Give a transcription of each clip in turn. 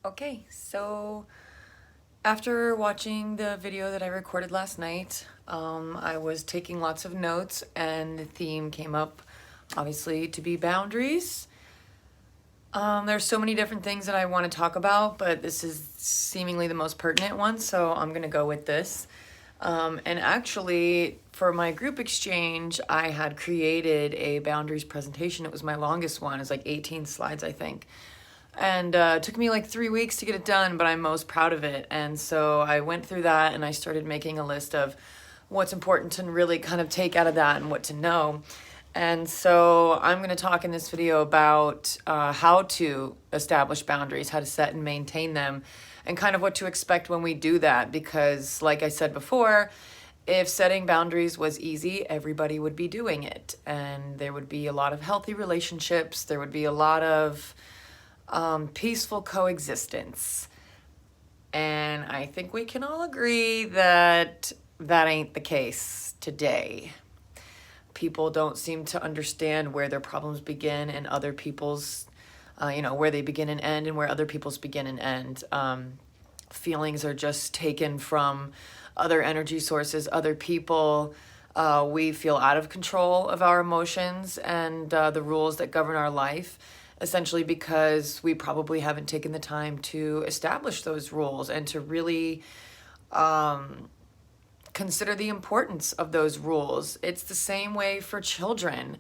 Okay, so after watching the video that I recorded last night, I was taking lots of notes and the theme came up, obviously, to be boundaries. There's so many different things that I want to talk about, but this is seemingly the most pertinent one, so I'm going to go with this. And actually, for my group exchange, I had created a boundaries presentation. It was my longest one. It's like 18 slides, I think. And it took me like 3 weeks to get it done, but I'm most proud of it. And so I went through that and I started making a list of what's important to really kind of take out of that and what to know. And so I'm going to talk in this video about how to establish boundaries, how to set and maintain them, and kind of what to expect when we do that. Because, like I said before, if setting boundaries was easy, everybody would be doing it. And there would be a lot of healthy relationships. There would be a lot of peaceful coexistence. And I think we can all agree that that ain't the case today. People don't seem to understand where their problems begin and other people's, where they begin and end and where other people's begin and end. Feelings are just taken from other energy sources, other people. We feel out of control of our emotions and the rules that govern our life, essentially because we probably haven't taken the time to establish those rules and to really consider the importance of those rules. It's the same way for children.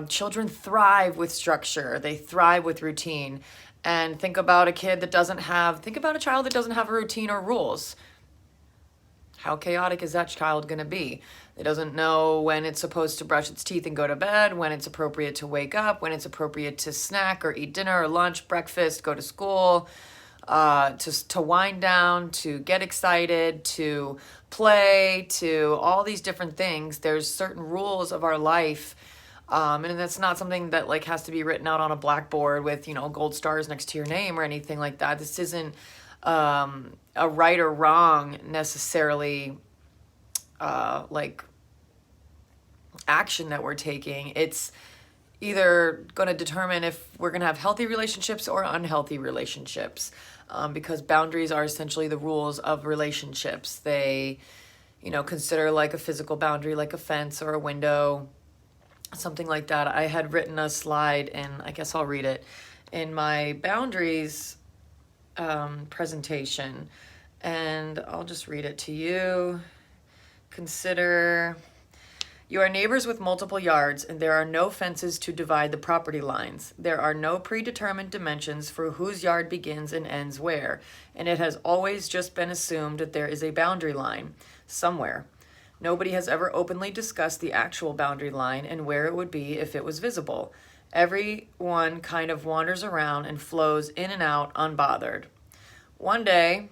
Children thrive with structure. They thrive with routine. And think about a child that doesn't have a routine or rules. How chaotic is that child going to be? It doesn't know when it's supposed to brush its teeth and go to bed, when it's appropriate to wake up, when it's appropriate to snack or eat dinner or lunch, breakfast, go to school, to wind down, to get excited, to play, to all these different things. There's certain rules of our life. And that's not something that like has to be written out on a blackboard with, gold stars next to your name or anything like that. This isn't a right or wrong necessarily like action that we're taking. It's either going to determine if we're going to have healthy relationships or unhealthy relationships, because boundaries are essentially the rules of relationships. They, consider like a physical boundary, like a fence or a window, something like that. I had written a slide, and I guess I'll read it, in my boundaries presentation, and I'll just read it to you. Consider you are neighbors with multiple yards, and there are no fences to divide the property lines. There are no predetermined dimensions for whose yard begins and ends where, and it has always just been assumed that there is a boundary line somewhere. Nobody has ever openly discussed the actual boundary line and where it would be if it was visible. Everyone kind of wanders around and flows in and out unbothered. One day,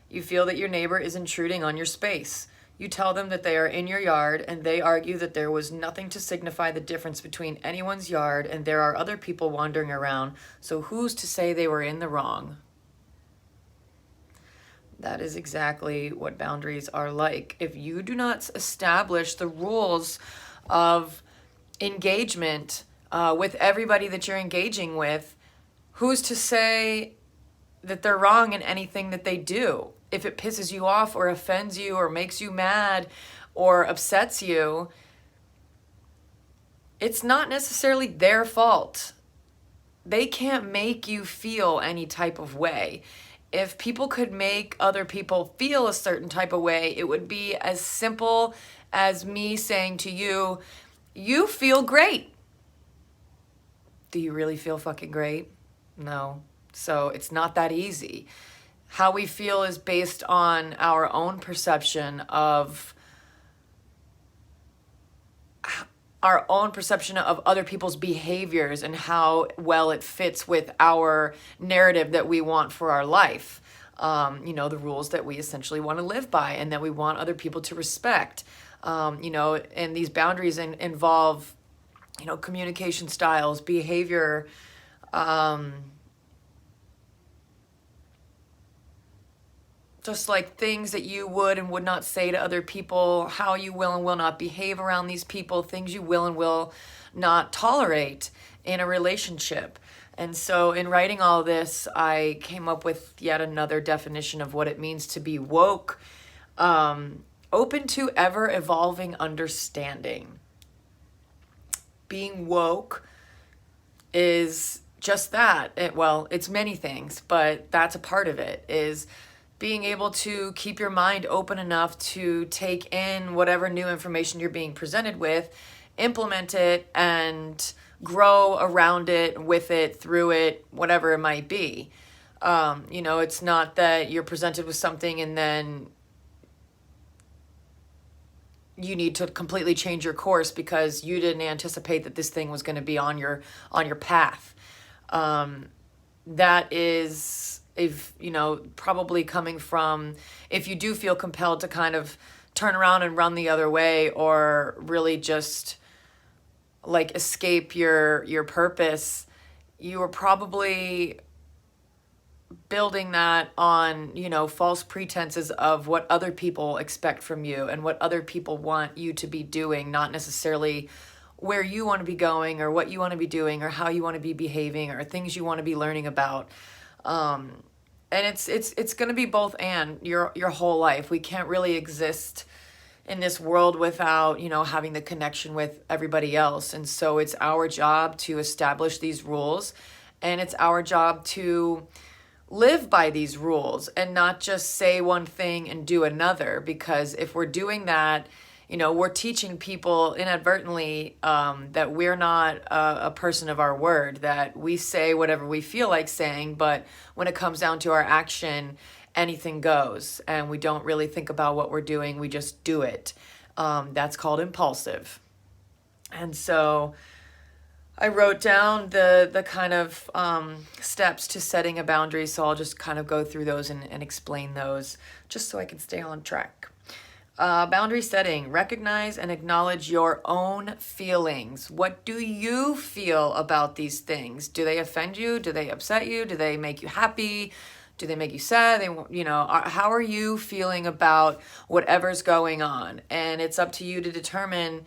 you feel that your neighbor is intruding on your space. You tell them that they are in your yard, and they argue that there was nothing to signify the difference between anyone's yard, and there are other people wandering around, so who's to say they were in the wrong? That is exactly what boundaries are like. If you do not establish the rules of engagement with everybody that you're engaging with, who's to say that they're wrong in anything that they do? If it pisses you off or offends you or makes you mad or upsets you, it's not necessarily their fault. They can't make you feel any type of way. If people could make other people feel a certain type of way, it would be as simple as me saying to you, you feel great. Do you really feel fucking great? No. So it's not that easy. How we feel is based on our own perception of other people's behaviors and how well it fits with our narrative that we want for our life. The rules that we essentially want to live by and that we want other people to respect. And these boundaries involve, communication styles, behavior, just like things that you would and would not say to other people, how you will and will not behave around these people, things you will and will not tolerate in a relationship. And so in writing all this, I came up with yet another definition of what it means to be woke, open to ever evolving understanding. Being woke is just that. It's many things, but that's a part of it, is being able to keep your mind open enough to take in whatever new information you're being presented with, implement it, and grow around it, with it, through it, whatever it might be. It's not that you're presented with something and then you need to completely change your course because you didn't anticipate that this thing was going to be on your path. That is, if probably coming from, if you do feel compelled to kind of turn around and run the other way, or really just like escape your purpose, you are probably building that on, false pretenses of what other people expect from you and what other people want you to be doing, not necessarily where you want to be going or what you want to be doing or how you want to be behaving or things you want to be learning about. And it's going to be both and your whole life. We can't really exist in this world without, having the connection with everybody else. And so it's our job to establish these rules, and it's our job to live by these rules and not just say one thing and do another. Because if we're doing that, we're teaching people inadvertently that we're not a person of our word, that we say whatever we feel like saying, but when it comes down to our action, anything goes, and we don't really think about what we're doing, we just do it. That's called impulsive. And so I wrote down the kind of steps to setting a boundary, so I'll just kind of go through those and explain those just so I can stay on track. Boundary setting: recognize and acknowledge your own feelings. What do you feel about these things? Do they offend you? Do they upset you? Do they make you happy? Do they make you sad? How are you feeling about whatever's going on? And it's up to you to determine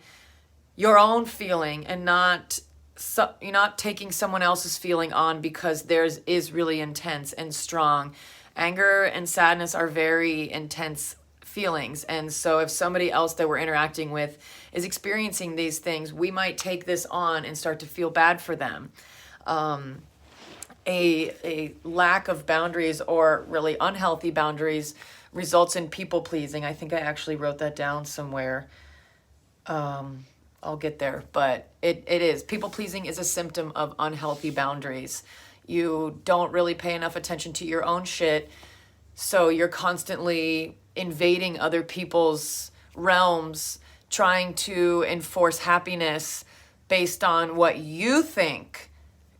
your own feeling, and you're not taking someone else's feeling on because theirs is really intense and strong. Anger and sadness are very intense feelings. And so if somebody else that we're interacting with is experiencing these things, we might take this on and start to feel bad for them. A lack of boundaries, or really unhealthy boundaries, results in people pleasing. I think I actually wrote that down somewhere. I'll get there, but it is. People pleasing is a symptom of unhealthy boundaries. You don't really pay enough attention to your own shit, so you're constantly invading other people's realms, trying to enforce happiness based on what you think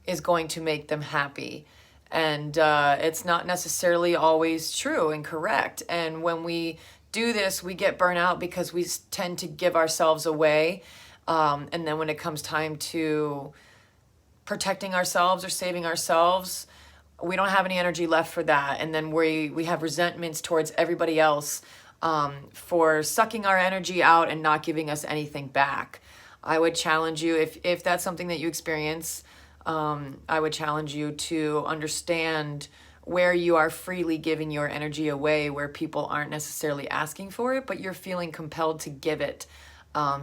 is going to make them happy. And it's not necessarily always true and correct. And when we do this, we get burnt out because we tend to give ourselves away. And then when it comes time to protecting ourselves or saving ourselves, we don't have any energy left for that. And then we have resentments towards everybody else for sucking our energy out and not giving us anything back. I would challenge you, if that's something that you experience, I would challenge you to understand where you are freely giving your energy away, where people aren't necessarily asking for it, but you're feeling compelled to give it,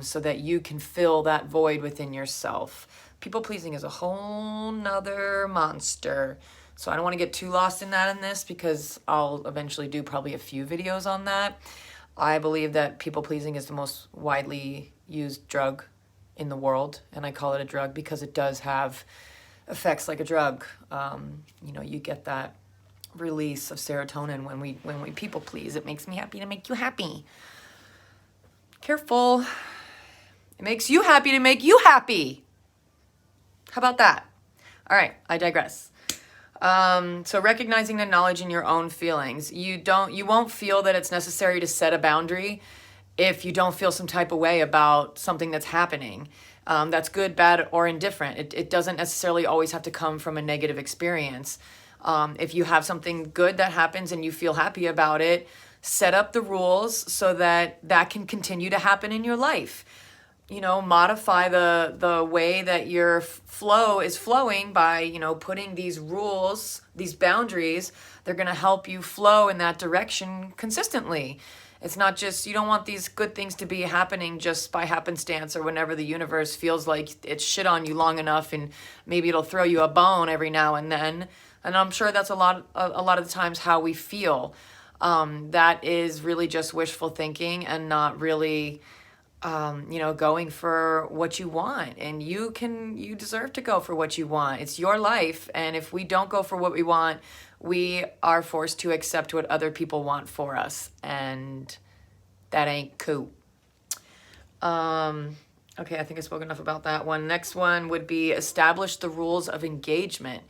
so that you can fill that void within yourself. People pleasing is a whole nother monster. So I don't want to get too lost in this because I'll eventually do probably a few videos on that. I believe that people pleasing is the most widely used drug in the world, and I call it a drug because it does have effects like a drug. You get that release of serotonin when we people please. It makes me happy to make you happy. Careful. It makes you happy to make you happy. How about that? All right, I digress. So recognizing and acknowledging your own feelings. You won't feel that it's necessary to set a boundary if you don't feel some type of way about something that's happening. That's good, bad, or indifferent. It doesn't necessarily always have to come from a negative experience. If you have something good that happens and you feel happy about it, set up the rules so that can continue to happen in your life. modify the way that your flow is flowing by, putting these rules, these boundaries. They're going to help you flow in that direction consistently. It's not just, you don't want these good things to be happening just by happenstance or whenever the universe feels like it's shit on you long enough, and maybe it'll throw you a bone every now and then. And I'm sure that's a lot of the times how we feel. That is really just wishful thinking and not really, going for what you want. And you deserve to go for what you want. It's your life. And if we don't go for what we want, we are forced to accept what other people want for us. And that ain't cool. Okay, I think I spoke enough about that one. Next one would be establish the rules of engagement.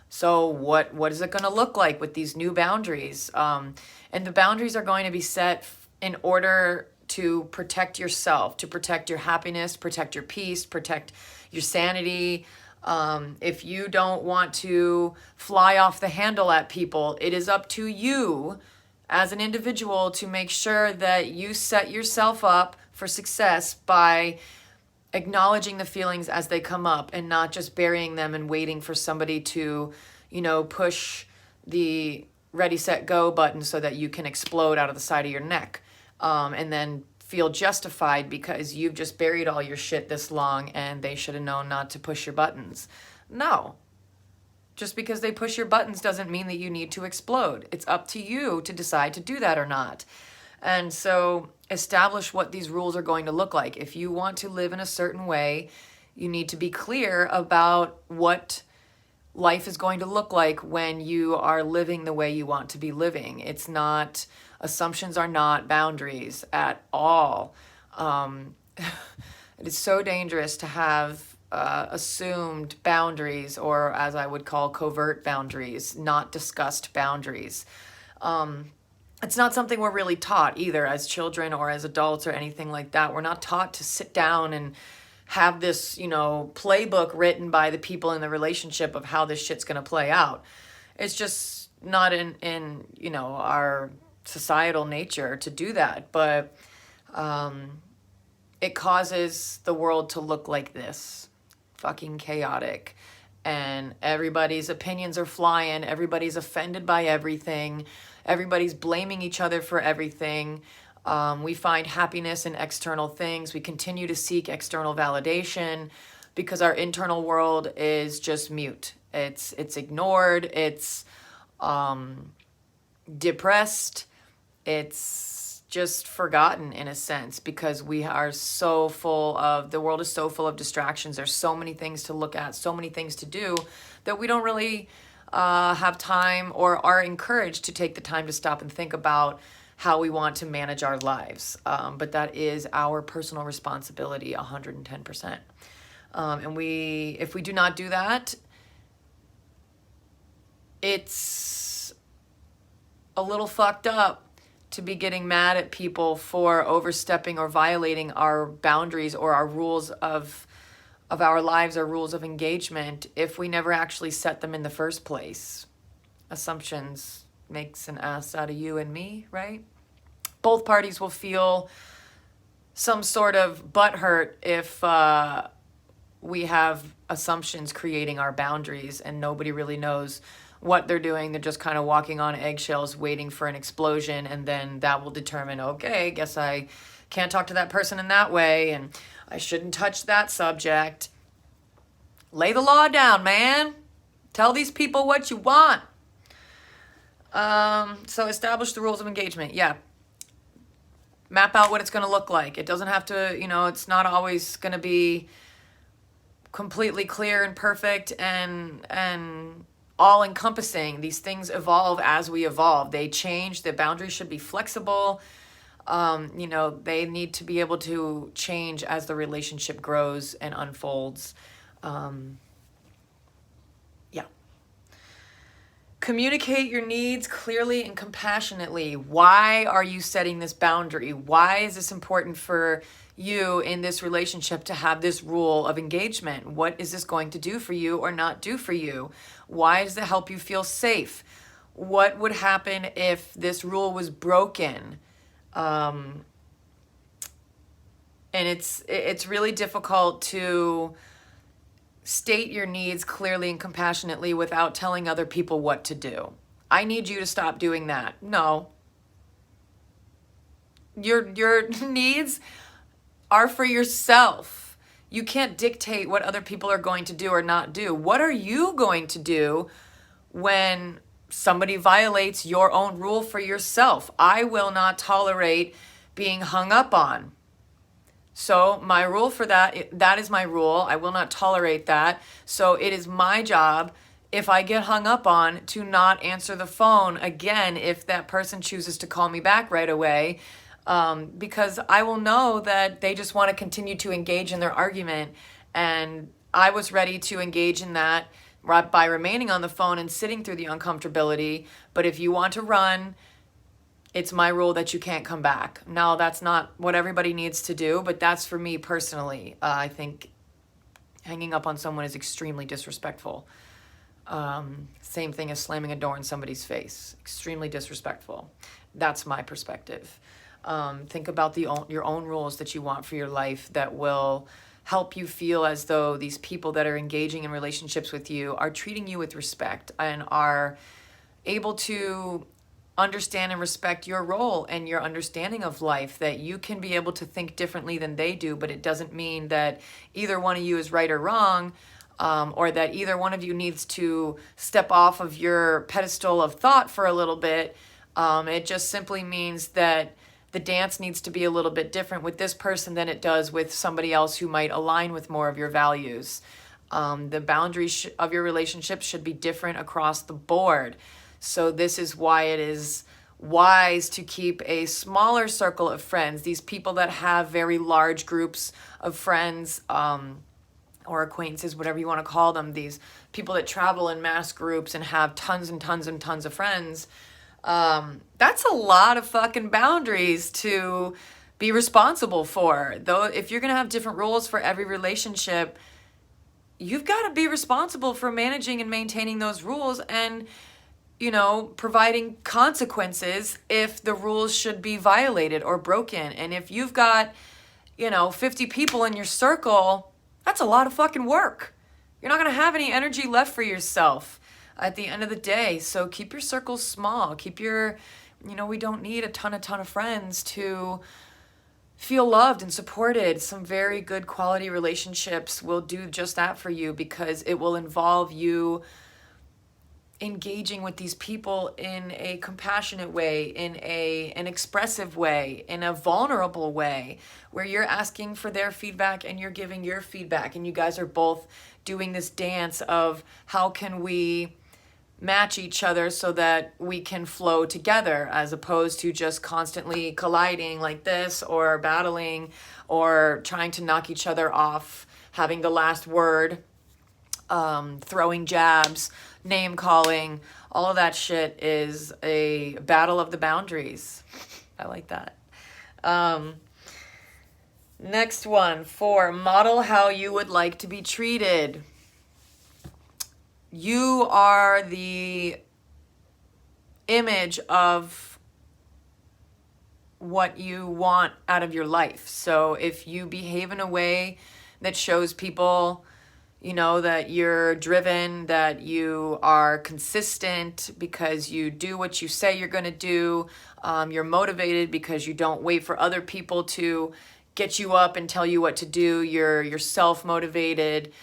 So what is it going to look like with these new boundaries? And the boundaries are going to be set in order to protect yourself, to protect your happiness, protect your peace, protect your sanity. If you don't want to fly off the handle at people, it is up to you as an individual to make sure that you set yourself up for success by acknowledging the feelings as they come up and not just burying them and waiting for somebody to, push the ready, set, go button so that you can explode out of the side of your neck. And then feel justified because you've just buried all your shit this long and they should have known not to push your buttons. No. Just because they push your buttons doesn't mean that you need to explode. It's up to you to decide to do that or not. And so establish what these rules are going to look like. If you want to live in a certain way, you need to be clear about what life is going to look like when you are living the way you want to be living. It's not, assumptions are not boundaries at all. It is so dangerous to have assumed boundaries, or as I would call covert boundaries, not discussed boundaries. It's not something we're really taught either as children or as adults or anything like that. We're not taught to sit down and have this, playbook written by the people in the relationship of how this shit's going to play out. It's just not in our societal nature to do that. But it causes the world to look like this. Fucking chaotic. And everybody's opinions are flying. Everybody's offended by everything. Everybody's blaming each other for everything. We find happiness in external things. We continue to seek external validation because our internal world is just mute. It's ignored. It's depressed. It's just forgotten in a sense because we are so full of, the world is so full of distractions. There's so many things to look at, so many things to do that we don't really have time or are encouraged to take the time to stop and think about how we want to manage our lives. But that is our personal responsibility, 110%. And if we do not do that, it's a little fucked up to be getting mad at people for overstepping or violating our boundaries or our rules of our lives, our rules of engagement, if we never actually set them in the first place. Assumptions makes an ass out of you and me, right? Both parties will feel some sort of butthurt if we have assumptions creating our boundaries and nobody really knows what they're doing. They're just kind of walking on eggshells waiting for an explosion, and then that will determine, okay, guess I can't talk to that person in that way and I shouldn't touch that subject. Lay the law down, man. Tell these people what you want. So establish the rules of engagement. Yeah. Map out what it's going to look like. It doesn't have to, it's not always going to be completely clear and perfect and all encompassing. These things evolve as we evolve. They change. The boundaries should be flexible. They need to be able to change as the relationship grows and unfolds. Yeah. Communicate your needs clearly and compassionately. Why are you setting this boundary? Why is this important for you in this relationship to have this rule of engagement? What is this going to do for you or not do for you? Why does it help you feel safe? What would happen if this rule was broken? And it's really difficult to state your needs clearly and compassionately without telling other people what to do. I need you to stop doing that. No. Your needs are for yourself. You can't dictate what other people are going to do or not do. What are you going to do when somebody violates your own rule for yourself? I will not tolerate being hung up on. So my rule for that is my rule. I will not tolerate that. So it is my job, if I get hung up on, to not answer the phone again if that person chooses to call me back right away, because I will know that they just want to continue to engage in their argument. And I was ready to engage in that by remaining on the phone and sitting through the uncomfortability. But if you want to run, it's my rule that you can't come back. Now, that's not what everybody needs to do, but that's for me personally. I think hanging up on someone is extremely disrespectful. Same thing as slamming a door in somebody's face. Extremely disrespectful. That's my perspective. Think about your own rules that you want for your life that will help you feel as though these people that are engaging in relationships with you are treating you with respect and are able to understand and respect your role and your understanding of life, that you can be able to think differently than they do, but it doesn't mean that either one of you is right or wrong, or that either one of you needs to step off of your pedestal of thought for a little bit. It just simply means that the dance needs to be a little bit different with this person than it does with somebody else who might align with more of your values. The boundaries of your relationship should be different across the board. So this is why it is wise to keep a smaller circle of friends, these people that have very large groups of friends, or acquaintances, whatever you want to call them, these people that travel in mass groups and have tons and tons and tons of friends. That's a lot of fucking boundaries to be responsible for. Though, if you're going to have different rules for every relationship, you've got to be responsible for managing and maintaining those rules and, providing consequences if the rules should be violated or broken. And if you've got, 50 people in your circle, that's a lot of fucking work. You're not going to have any energy left for yourself at the end of the day. So keep your circles small. Keep your, we don't need a ton of friends to feel loved and supported. Some very good quality relationships will do just that for you, because it will involve you engaging with these people in a compassionate way, in an expressive way, in a vulnerable way, where you're asking for their feedback and you're giving your feedback, and you guys are both doing this dance of how can we match each other so that we can flow together, as opposed to just constantly colliding like this, or battling, or trying to knock each other off, having the last word, throwing jabs, name calling. All of that shit is a battle of the boundaries. I like that. Next one, 4, model how you would like to be treated. You are the image of what you want out of your life. So if you behave in a way that shows people, that you're driven, that you are consistent because you do what you say you're going to do, you're motivated because you don't wait for other people to get you up and tell you what to do, you're self-motivated,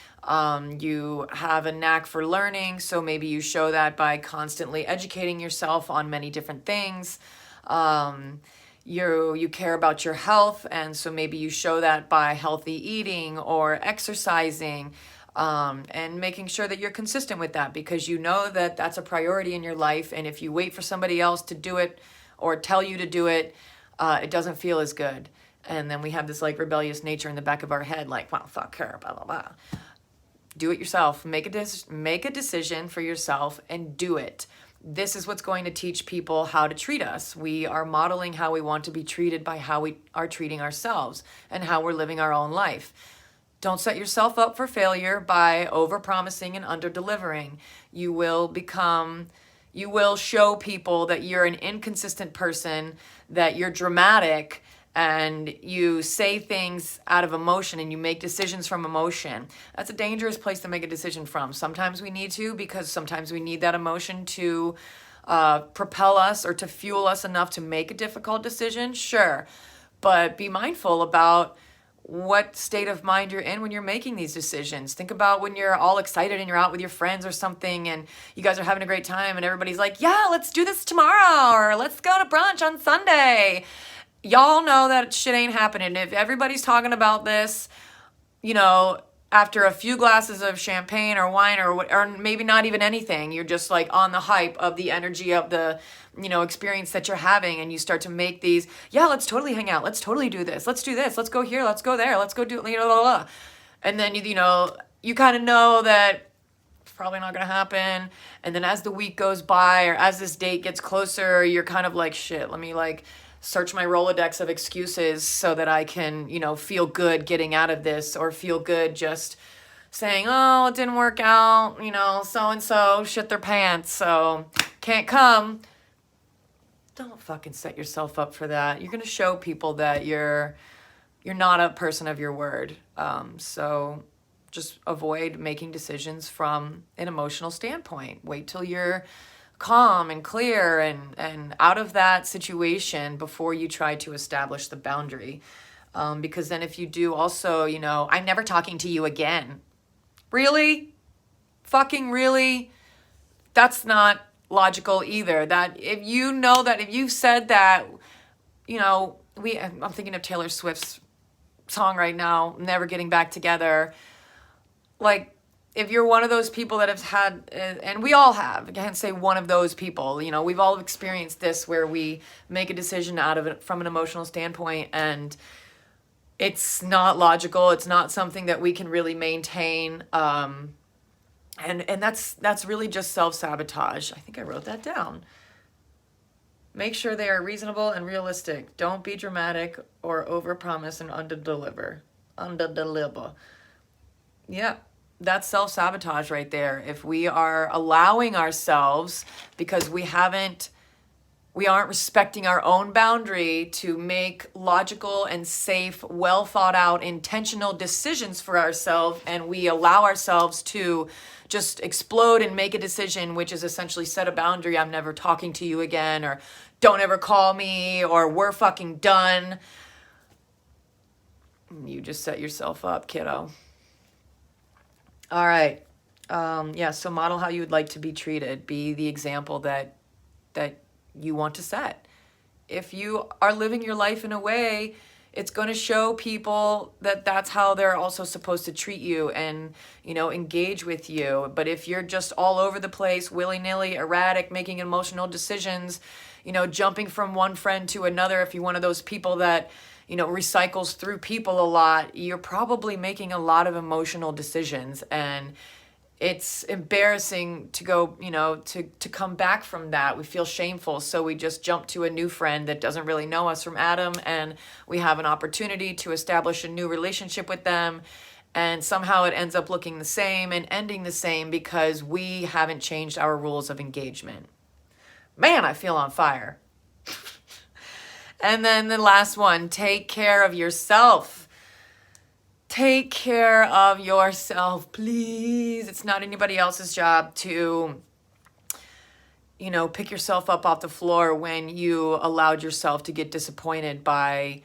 you have a knack for learning, so maybe you show that by constantly educating yourself on many different things. You care about your health, and so maybe you show that by healthy eating or exercising, and making sure that you're consistent with that, because you know that that's a priority in your life, and if you wait for somebody else to do it or tell you to do it, it doesn't feel as good. And then we have this rebellious nature in the back of our head, well, fuck her, blah, blah, blah. Do it yourself. Make a decision for yourself and do it. This is what's going to teach people how to treat us. We are modeling how we want to be treated by how we are treating ourselves and how we're living our own life. Don't set yourself up for failure by over-promising and under-delivering. You will show people that you're an inconsistent person, that you're dramatic, and you say things out of emotion and you make decisions from emotion, that's a dangerous place to make a decision from. Sometimes we need to, because sometimes we need that emotion to propel us or to fuel us enough to make a difficult decision, sure. But be mindful about what state of mind you're in when you're making these decisions. Think about when you're all excited and you're out with your friends or something and you guys are having a great time and everybody's like, yeah, let's do this tomorrow, or let's go to brunch on Sunday. Y'all know that shit ain't happening. If everybody's talking about this, you know, after a few glasses of champagne or wine or maybe not even anything, you're just like on the hype of the energy of the, you know, experience that you're having, and you start to make these, yeah, let's totally hang out. Let's totally do this. Let's do this. Let's go here. Let's go there. Let's go do, you know, blah, blah, blah. And then, you know, you kind of know that it's probably not going to happen. And then as the week goes by or as this date gets closer, you're kind of like, shit, let me like search my Rolodex of excuses so that I can, you know, feel good getting out of this, or feel good just saying, oh, it didn't work out, you know, so-and-so shit their pants, so can't come. Don't fucking set yourself up for that. You're going to show people that you're not a person of your word. So just avoid making decisions from an emotional standpoint. Wait till you're calm and clear and out of that situation before you try to establish the boundary. Because then if you do also, you know, I'm never talking to you again. Really? Fucking really? That's not logical either. That if you know that, if you've said that, you know, I'm thinking of Taylor Swift's song right now, Never Getting Back Together. Like, if you're one of those people that have had, and we all have, I can't say one of those people, you know, we've all experienced this where we make a decision out of it from an emotional standpoint and it's not logical. It's not something that we can really maintain. And that's really just self-sabotage. I think I wrote that down. Make sure they are reasonable and realistic. Don't be dramatic or overpromise and underdeliver. Underdeliver. Yeah. That's self-sabotage right there. If we are allowing ourselves, because we aren't respecting our own boundary to make logical and safe, well thought out, intentional decisions for ourselves, and we allow ourselves to just explode and make a decision, which is essentially set a boundary, I'm never talking to you again, or don't ever call me, or we're fucking done. You just set yourself up, kiddo. All right. Yeah, so model how you would like to be treated. Be the example that you want to set. If you are living your life in a way, it's going to show people that that's how they're also supposed to treat you and, you know, engage with you. But if you're just all over the place, willy-nilly, erratic, making emotional decisions, you know, jumping from one friend to another, if you're one of those people that, you know, recycles through people a lot, you're probably making a lot of emotional decisions, and it's embarrassing to go, you know, to come back from that. We feel shameful, so we just jump to a new friend that doesn't really know us from Adam, and we have an opportunity to establish a new relationship with them, and somehow it ends up looking the same and ending the same because we haven't changed our rules of engagement. Man, I feel on fire. And then the last one, take care of yourself. Take care of yourself, please. It's not anybody else's job to, you know, pick yourself up off the floor when you allowed yourself to get disappointed by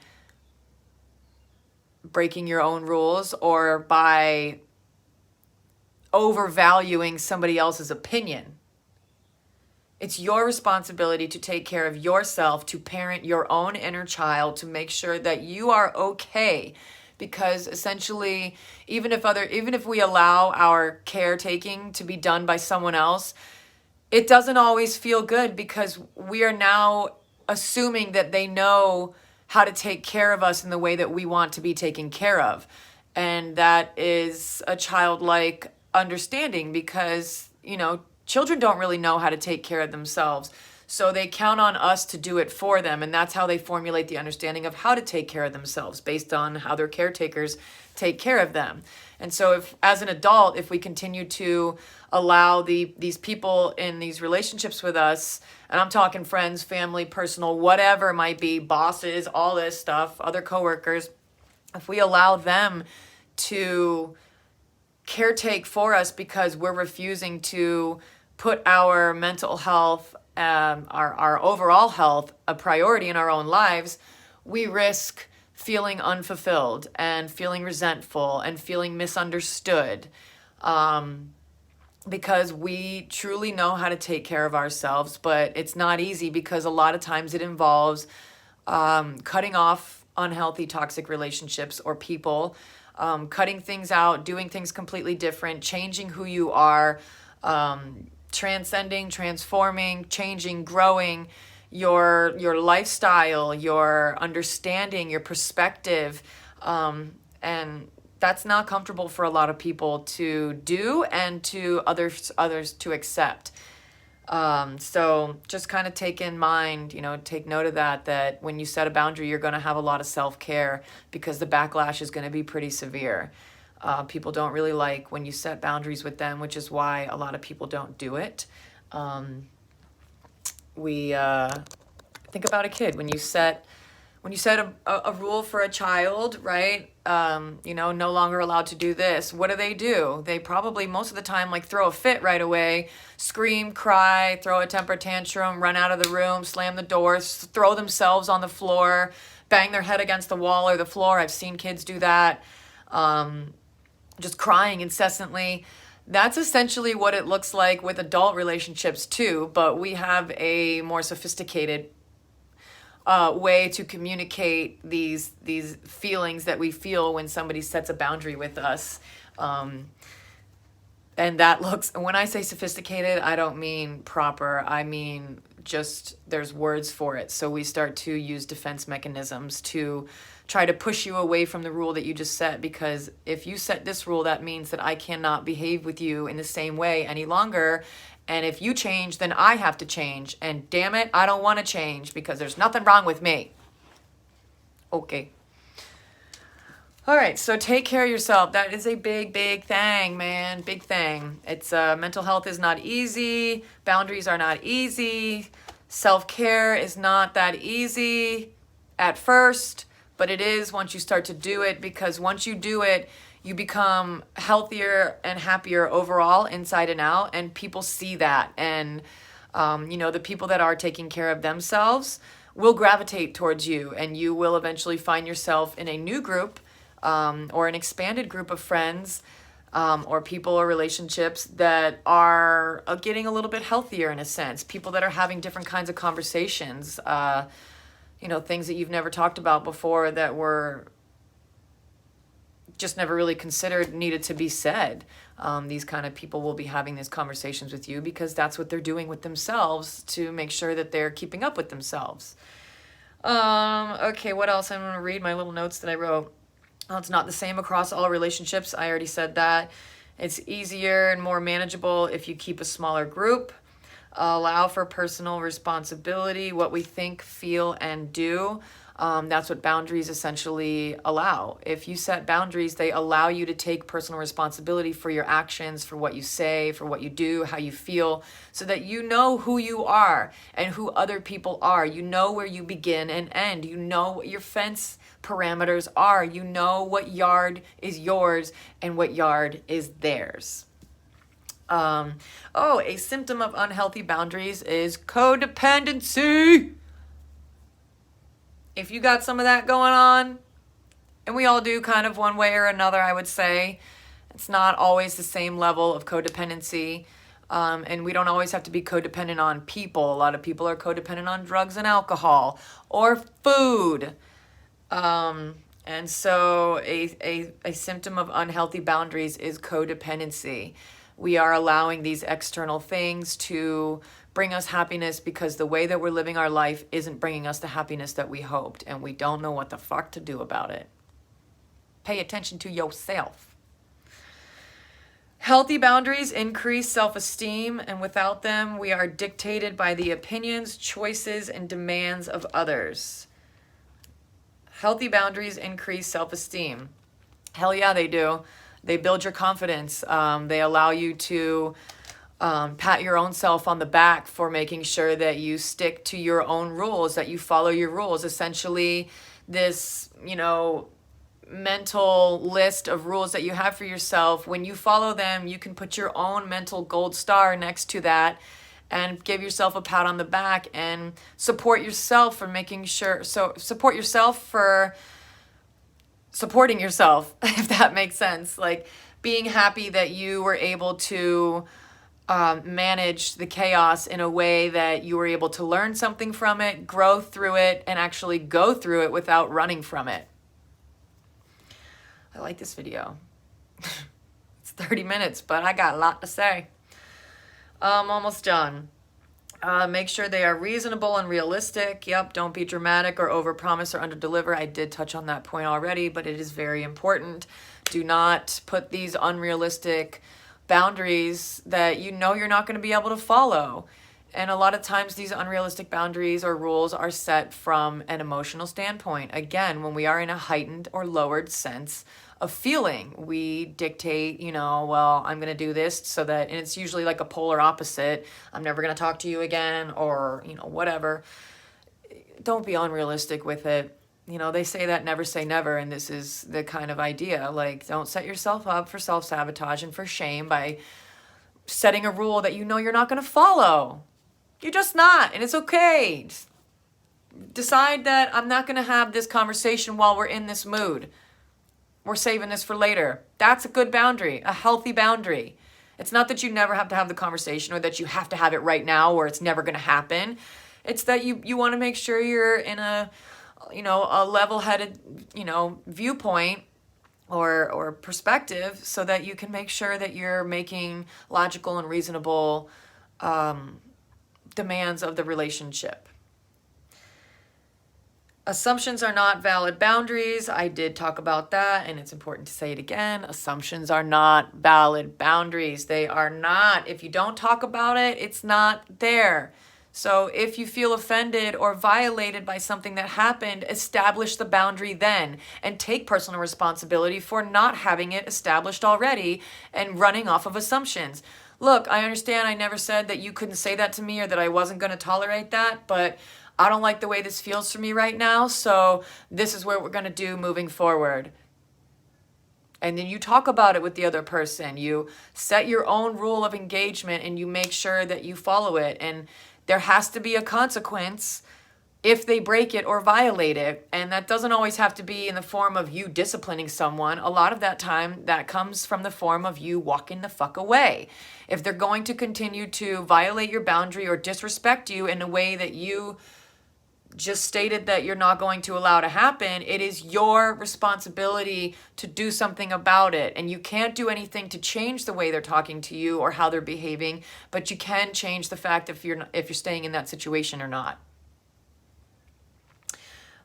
breaking your own rules or by overvaluing somebody else's opinion. It's your responsibility to take care of yourself, to parent your own inner child, to make sure that you are okay. Because essentially, even if we allow our caretaking to be done by someone else, it doesn't always feel good because we are now assuming that they know how to take care of us in the way that we want to be taken care of. And that is a childlike understanding because, you know, children don't really know how to take care of themselves. So they count on us to do it for them. And that's how they formulate the understanding of how to take care of themselves based on how their caretakers take care of them. And so if, as an adult, if we continue to allow these people in these relationships with us, and I'm talking friends, family, personal, whatever it might be, bosses, all this stuff, other coworkers, if we allow them to caretake for us because we're refusing to put our mental health, our overall health, a priority in our own lives, we risk feeling unfulfilled and feeling resentful and feeling misunderstood, because we truly know how to take care of ourselves, but it's not easy because a lot of times it involves cutting off unhealthy, toxic relationships or people, cutting things out, doing things completely different, changing who you are, transcending, transforming, changing, growing your lifestyle, your understanding, your perspective. And that's not comfortable for a lot of people to do and to others to accept. So just kind of take in mind, take note of that when you set a boundary, you're going to have a lot of self-care because the backlash is going to be pretty severe. People don't really like when you set boundaries with them, which is why a lot of people don't do it. Think about a kid. When you set a rule for a child, right? No longer allowed to do this. What do? They probably most of the time throw a fit right away, scream, cry, throw a temper tantrum, run out of the room, slam the doors, throw themselves on the floor, bang their head against the wall or the floor. I've seen kids do that. Just crying incessantly. That's essentially what it looks like with adult relationships too, but we have a more sophisticated way to communicate these feelings that we feel when somebody sets a boundary with us. And that looks, when I say sophisticated, I don't mean proper. I mean just there's words for it. So we start to use defense mechanisms to try to push you away from the rule that you just set, because if you set this rule, that means that I cannot behave with you in the same way any longer. And if you change, then I have to change. And damn it, I don't want to change because there's nothing wrong with me. Okay. All right, so take care of yourself. That is a big, big thing, man. Big thing. It's mental health is not easy. Boundaries are not easy. Self-care is not that easy at first, but it is once you start to do it, because once you do it, you become healthier and happier overall, inside and out, and people see that. And, the people that are taking care of themselves will gravitate towards you, and you will eventually find yourself in a new group or an expanded group of friends or people or relationships that are getting a little bit healthier in a sense. People that are having different kinds of conversations, things that you've never talked about before that were just never really considered needed to be said. These kind of people will be having these conversations with you because that's what they're doing with themselves to make sure that they're keeping up with themselves. Okay, what else? I'm going to read my little notes that I wrote. It's not the same across all relationships. I already said that. It's easier and more manageable if you keep a smaller group. Allow for personal responsibility, what we think, feel, and do. That's what boundaries essentially allow. If you set boundaries, they allow you to take personal responsibility for your actions, for what you say, for what you do, how you feel, so that you know who you are and who other people are. You know where you begin and end. You know what your fence parameters are. You know what yard is yours and what yard is theirs. A symptom of unhealthy boundaries is codependency. If you got some of that going on, and we all do kind of one way or another, I would say, it's not always the same level of codependency. And we don't always have to be codependent on people. A lot of people are codependent on drugs and alcohol or food. And so a symptom of unhealthy boundaries is codependency. We are allowing these external things to bring us happiness because the way that we're living our life isn't bringing us the happiness that we hoped, and we don't know what the fuck to do about it. Pay attention to yourself. Healthy boundaries increase self-esteem, and without them, we are dictated by the opinions, choices, and demands of others. Healthy boundaries increase self-esteem. Hell yeah, they do. They build your confidence. They allow you to pat your own self on the back for making sure that you stick to your own rules, that you follow your rules. Essentially, this, mental list of rules that you have for yourself, when you follow them, you can put your own mental gold star next to that and give yourself a pat on the back and support yourself for support yourself for supporting yourself, if that makes sense. Like being happy that you were able to manage the chaos in a way that you were able to learn something from it, grow through it, and actually go through it without running from it. I like this video. It's 30 minutes, but I got a lot to say. Almost done. Make sure they are reasonable and realistic. Yep, don't be dramatic or overpromise or underdeliver. I did touch on that point already, but it is very important. Do not put these unrealistic boundaries that you know you're not going to be able to follow. And a lot of times these unrealistic boundaries or rules are set from an emotional standpoint. Again, when we are in a heightened or lowered sense of feeling, we dictate, well, I'm going to do this so that, and it's usually like a polar opposite. I'm never going to talk to you again, or, whatever. Don't be unrealistic with it. They say that never say never, and this is the kind of idea. Like, don't set yourself up for self-sabotage and for shame by setting a rule that you're not going to follow. You're just not, and it's okay. Just decide that I'm not going to have this conversation while we're in this mood. We're saving this for later. That's a good boundary, a healthy boundary. It's not that you never have to have the conversation or that you have to have it right now or it's never going to happen. It's that you want to make sure you're in a level-headed, viewpoint or perspective so that you can make sure that you're making logical and reasonable demands of the relationship. Assumptions are not valid boundaries. I did talk about that, and it's important to say it again. Assumptions are not valid boundaries. They are not. If you don't talk about it, it's not there. So if you feel offended or violated by something that happened, establish the boundary then and take personal responsibility for not having it established already and running off of assumptions. Look, I understand I never said that you couldn't say that to me or that I wasn't going to tolerate that, but I don't like the way this feels for me right now, so this is what we're going to do moving forward. And then you talk about it with the other person. You set your own rule of engagement and you make sure that you follow it. And there has to be a consequence if they break it or violate it. And that doesn't always have to be in the form of you disciplining someone. A lot of that time, that comes from the form of you walking the fuck away. If they're going to continue to violate your boundary or disrespect you in a way that you just stated that you're not going to allow to happen, it is your responsibility to do something about it. And you can't do anything to change the way they're talking to you or how they're behaving, but you can change the fact if you're staying in that situation or not.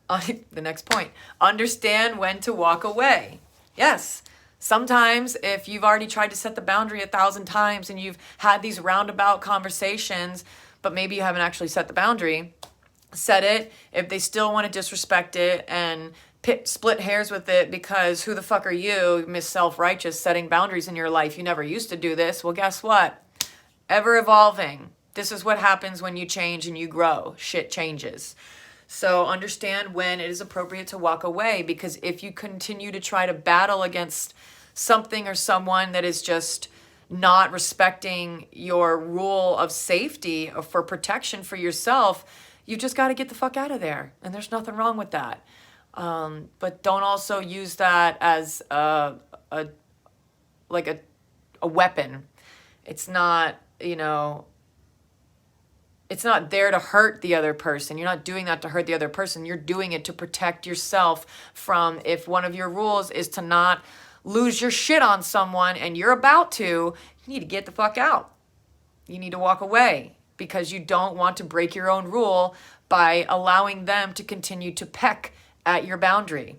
The next point, understand when to walk away. Yes, sometimes if you've already tried to set the boundary 1,000 times and you've had these roundabout conversations, but maybe you haven't actually set the boundary, set it. If they still want to disrespect it and split hairs with it because who the fuck are you, Miss Self-Righteous, setting boundaries in your life? You never used to do this. Well, guess what? Ever evolving. This is what happens when you change and you grow. Shit changes. So understand when it is appropriate to walk away, because if you continue to try to battle against something or someone that is just not respecting your rule of safety or for protection for yourself, you just got to get the fuck out of there. And there's nothing wrong with that. But don't also use that as a weapon. It's not, it's not there to hurt the other person. You're not doing that to hurt the other person. You're doing it to protect yourself from, if one of your rules is to not lose your shit on someone and you're about to, you need to get the fuck out. You need to walk away, because you don't want to break your own rule by allowing them to continue to peck at your boundary.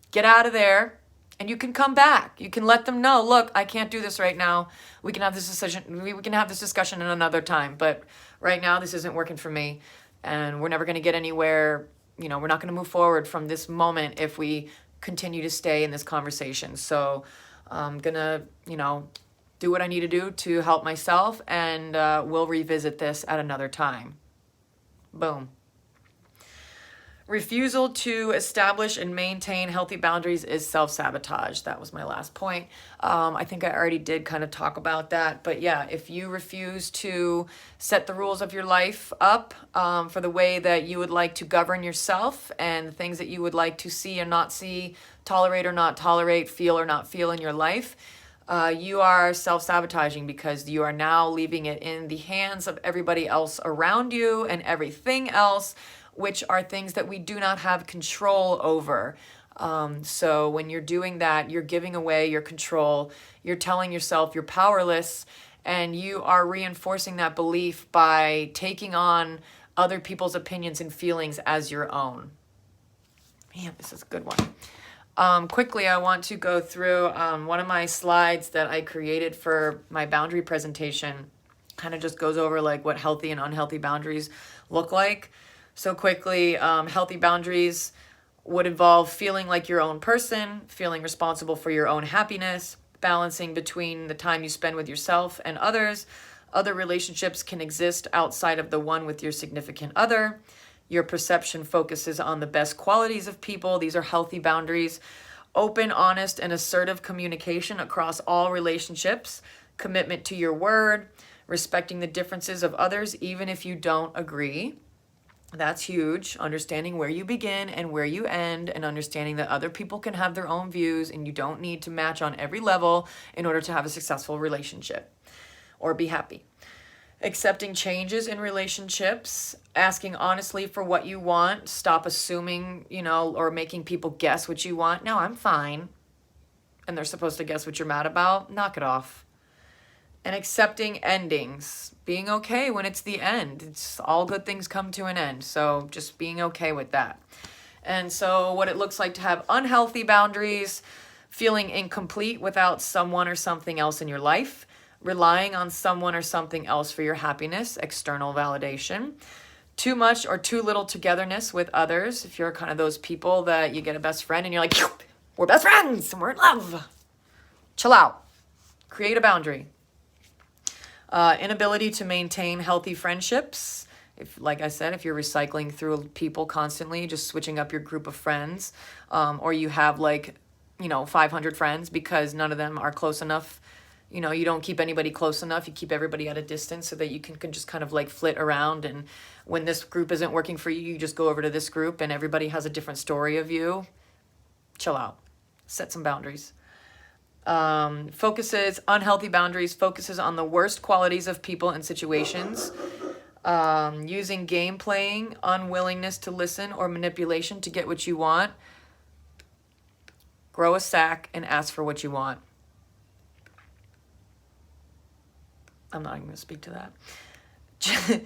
Get out of there and you can come back. You can let them know, look, I can't do this right now. We can have this decision. We can have this discussion in another time, but right now this isn't working for me and we're never going to get anywhere. We're not going to move forward from this moment if we continue to stay in this conversation. So I'm going to, do what I need to do to help myself, and we'll revisit this at another time. Boom. Refusal to establish and maintain healthy boundaries is self-sabotage. That was my last point. I think I already did kind of talk about that. But yeah, if you refuse to set the rules of your life up for the way that you would like to govern yourself, and the things that you would like to see or not see, tolerate or not tolerate, feel or not feel in your life, you are self-sabotaging, because you are now leaving it in the hands of everybody else around you and everything else, which are things that we do not have control over. So when you're doing that, you're giving away your control. You're telling yourself you're powerless, and you are reinforcing that belief by taking on other people's opinions and feelings as your own. Man, this is a good one. Quickly, I want to go through one of my slides that I created for my boundary presentation. Kind of just goes over like what healthy and unhealthy boundaries look like. So quickly, healthy boundaries would involve feeling like your own person, feeling responsible for your own happiness, balancing between the time you spend with yourself and others. Other relationships can exist outside of the one with your significant other. Your perception focuses on the best qualities of people. These are healthy boundaries. Open, honest, and assertive communication across all relationships. Commitment to your word. Respecting the differences of others, even if you don't agree. That's huge. Understanding where you begin and where you end, and understanding that other people can have their own views and you don't need to match on every level in order to have a successful relationship or be happy. Accepting changes in relationships, asking honestly for what you want, stop assuming, or making people guess what you want. No, I'm fine. And they're supposed to guess what you're mad about. Knock it off. And accepting endings, being okay when it's the end. It's all good things come to an end. So just being okay with that. And so what it looks like to have unhealthy boundaries, feeling incomplete without someone or something else in your life, relying on someone or something else for your happiness, external validation, too much or too little togetherness with others. If you're kind of those people that you get a best friend and you're like, we're best friends and we're in love. Chill out. Create a boundary. Inability to maintain healthy friendships. If, like I said, if you're recycling through people constantly, just switching up your group of friends, or you have 500 friends because none of them are close enough. You don't keep anybody close enough. You keep everybody at a distance so that you can just kind of flit around. And when this group isn't working for you, you just go over to this group and everybody has a different story of you. Chill out. Set some boundaries. Unhealthy boundaries focuses on the worst qualities of people and situations. Using game playing, unwillingness to listen, or manipulation to get what you want. Grow a sack and ask for what you want. I'm not even going to speak to that.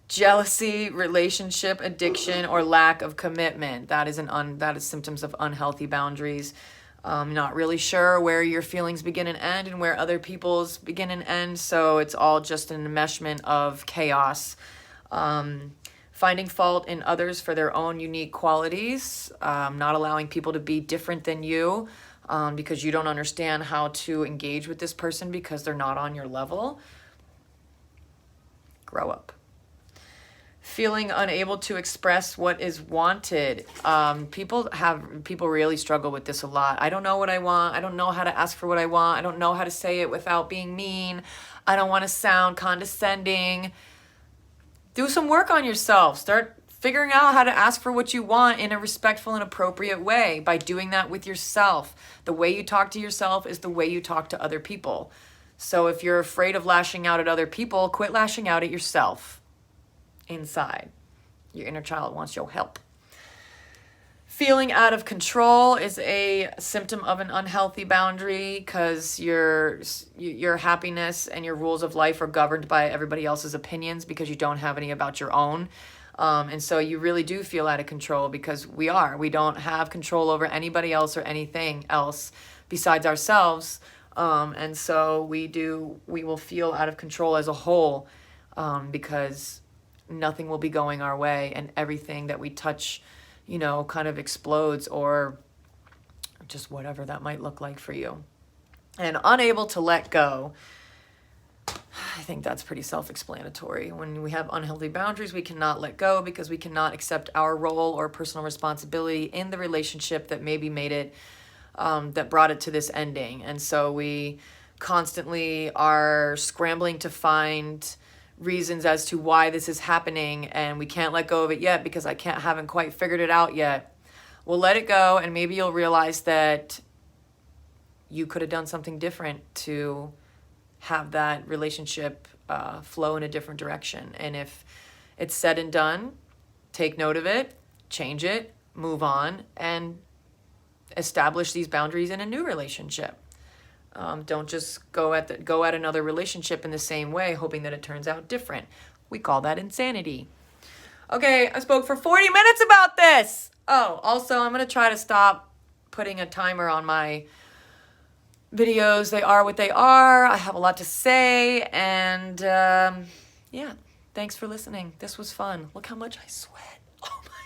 Jealousy, relationship addiction, or lack of commitment. That is symptoms of unhealthy boundaries. Not really sure where your feelings begin and end and where other people's begin and end. So it's all just an enmeshment of chaos. Finding fault in others for their own unique qualities. Not allowing people to be different than you because you don't understand how to engage with this person because they're not on your level. Grow up. Feeling unable to express what is wanted. People really struggle with this a lot. I don't know what I want. I don't know how to ask for what I want. I don't know how to say it without being mean. I don't want to sound condescending. Do some work on yourself. Start figuring out how to ask for what you want in a respectful and appropriate way by doing that with yourself. The way you talk to yourself is the way you talk to other people. So if you're afraid of lashing out at other people, quit lashing out at yourself. Inside. Your inner child wants your help. Feeling out of control is a symptom of an unhealthy boundary because your happiness and your rules of life are governed by everybody else's opinions because you don't have any about your own. And so you really do feel out of control because we don't have control over anybody else or anything else besides ourselves. And so we will feel out of control as a whole because nothing will be going our way and everything that we touch, kind of explodes or just whatever that might look like for you. And unable to let go. I think that's pretty self-explanatory. When we have unhealthy boundaries, we cannot let go because we cannot accept our role or personal responsibility in the relationship that maybe made it, that brought it to this ending. And so we constantly are scrambling to find reasons as to why this is happening, and we can't let go of it yet because haven't quite figured it out yet. We'll let it go, and maybe you'll realize that you could have done something different to have that relationship flow in a different direction. And if it's said and done, take note of it, change it, move on, and establish these boundaries in a new relationship. Don't just go at another relationship in the same way, hoping that it turns out different. We call that insanity. Okay, I spoke for 40 minutes about this. Oh, also, I'm going to try to stop putting a timer on my videos. They are what they are. I have a lot to say, and yeah, thanks for listening. This was fun. Look how much I sweat. Oh my